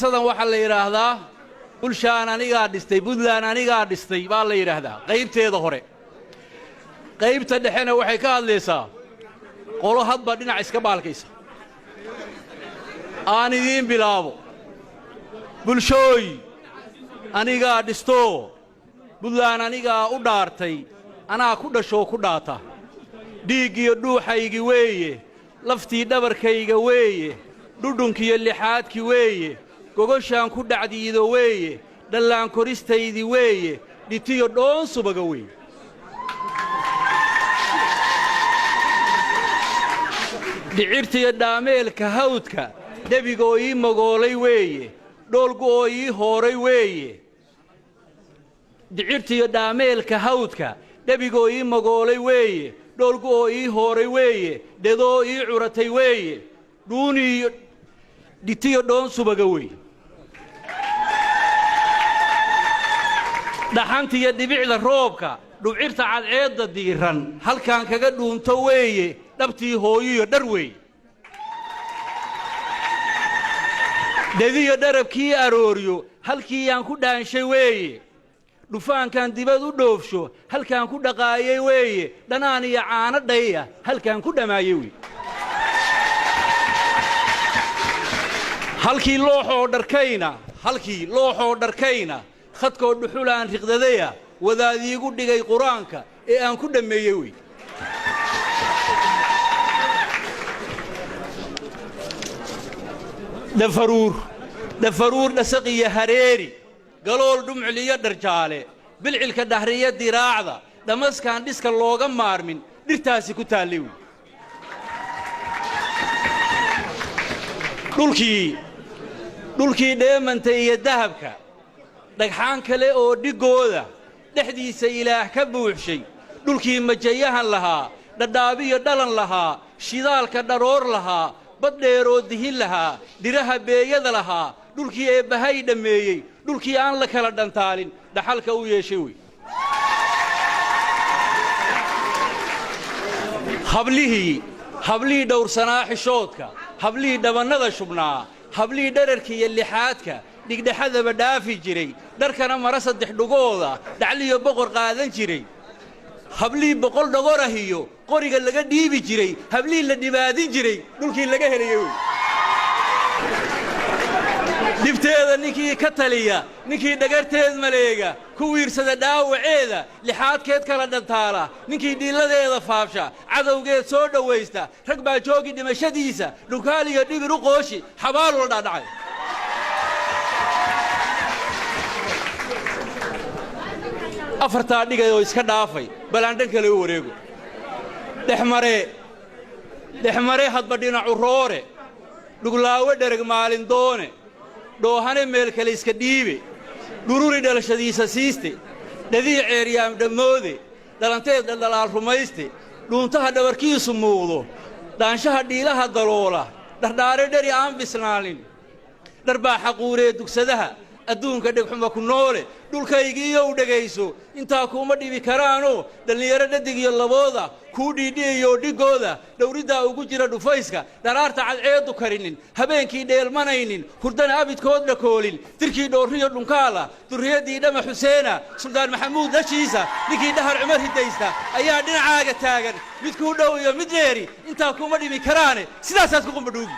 sadan waxa la yiraahdaa bulshaan aniga dhistay Puntland aniga dhistay baa la yiraahdaa qaybteeda hore qaybta dhaxena waxay ka hadlaysaa qolo hadba dhinac iska baalkaysa aan idin bilaabo bulshooy aniga dhisto Puntland aniga u dhaartay anaa ku dhasho ku dhaata dhiigiyo dhuuxaygi weeye laftii dhabarkayga weeye dhudhunkiyo lixaadki weeye gogoshaan ku dhacdiido weeye dhallaan koristaydi weeye dhitiyo dhoon subaga weeye dhicirtiyo dhaameelka hawdka debigoo ii magoolay weeye dhoolgu oo ii hooray weeye dhicirtiyo dhaameelka hawdka debigoo ii magoolay weeye dhoolgu oo ii hooray weeye dhedoo ii curatay weeye dhuuniyo dhitiyo dhoon subaga weeye dhaxantiyo dhibicda roobka dhubcirta cadceedda diiran halkaan kaga dhuunto weeye dhabtii hooyiyo dhar weeye dhediyo dharabkii arooriyo halkii aan ku dhaanshay weeye dhufaankan dibad u dhoofsho halkaan ku dhaqaayay weeye dhanaan iyo caano dhaya halkaan ku dhamaayay weeye halkii looxoo dharkayna khadkoo dhuxulaan riqdadaya wadaadiigu dhigay quraanka ee aan ku dhameeyay weeye dhafaruur dhasaqiyo hareeri galool dhumciliyo dharjaale bilcilka dhahriyo diraacda dhamaskaan dhiska looga maarmin dhirtaasi ku taallay wey dhulkii dheemanta iyo dahabka dhagxaan kale oo dhigooda dhexdiisa ilaah ka buuxshay dhulkii majayahan lahaa dhadhaabiyo dhalan lahaa shidaalka dharoor lahaa bad dheeroo dihin lahaa dhiraha beeyada lahaa dhulkii eebbahay dhammeeyey dhulkii aan la kala dhantaalin dhaxalka u yeeshay wey hablihii dhowrsanaa xishoodka hablihii dhabannada shubnaa hablihii dherarkiiyo lixaadka dhigdhexadaba dhaafi jiray dharkana mara saddex dhugooda dhacliyo boqor qaadan jiray hablihii boqol dhagorahiyo qoriga laga dhiibi jiray hablihii la dhibaadin jiray dhulkii laga helayay wey dhibteeda ninkii ka taliya ninkii dhagarteed maleega ku wiirsada dhaawaceeda lixaadkeed kala dhantaala ninkii dhiilladeeda faafsha cadowgeed soo dhowaysta rag baa joogi dhimashadiisa dhukaaliyo dhibir u qooshi xabaaloo dhaadhacay afartaa dhigay oo iska dhaafay balaandhan kale u wareego dhexmare hadba dhinacu roore dhuglaawe dhereg maalin doone dhoohane meel kale iska dhiibe dhururi dhalashadiisa siiste dhadii ceeryaam dhammoode dhalanteed dhaldhalaal rumayste dhuuntaha dhabarkiisu muuqdo dhaanshaha dhiilaha daloola dhardhaare dheri aan bisnaanin dharbaa xaquuree dugsadaha adduunka dhegxuma ku noole dhulkaygiiyow dhegayso intaa kuuma dhibi karaanoo dhallinyaro dhadig iyo labooda kuu dhiidhiyayoo dhiggooda dhowriddaa ugu jira dhufayska dharaarta cadceeddu karinin habeenkii dheelmanaynin hurdana abidkood dhakoolin dirkii dhoorriyo dhunkaala durriyaddii dhama xuseena suldaan maxamuud dhashiisa ninkii dhahar cumar hidaysta ayaa dhinacaaga taagan mid kuu dhow iyo mid dheeri intaa kuuma dhibi karaane sidaasaad ku qumbadhuugi